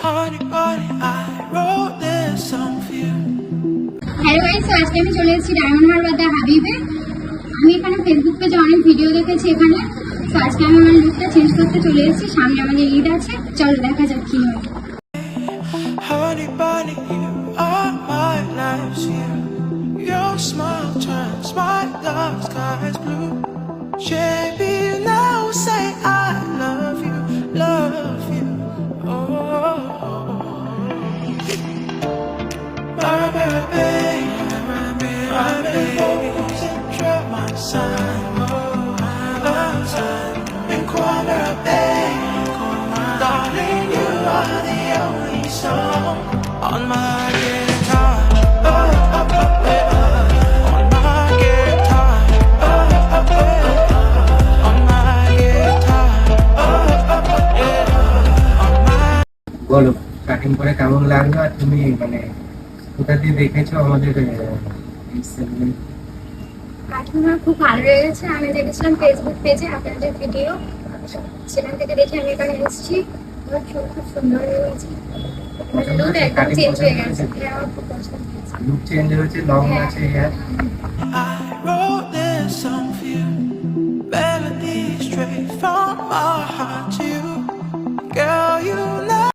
Honey, honey, I wrote this song for you. Hello guys, আজকে আমি চলে এসেছি ডায়মন্ড হারবার দ্য হাবিবে। আমি এখানে ফেসবুক পেজে অনেক ভিডিও দেখেছি এখানে। তো আজকে আমি আমার লুকটা চেঞ্জ করতে চলে এসেছি। সামনে আমাদের ঈদ আছে, চলো দেখা যাক কি হয়। Honey, bunny, you are my life's view. Your smile turns my dark skies blue. Baby, you now say I love you, love you. Oh, my baby, my baby, concentrate my sun, my sun. In corner, baby, darling, you are the only song on my guitar. On my guitar. On my guitar. বলো cutting করে কেমন লাগলো, আর তুমি মানে কোথা দিয়ে দেখেছো আমাদের এই segment? কাটিং আমার খুব ভালো লেগেছে। আমি দেখেছিলাম ফেসবুক পেজে আপনাদের ভিডিও, সেখান থেকে দেখে আমি এখানে এসেছি। আমার খুব সুন্দর লেগেছে, লুক একদম চেঞ্জ হয়ে গেছে। আমার খুব পছন্দ হয়েছে। লুক চেঞ্জ হয়েছে, লং আছে হেয়ার। I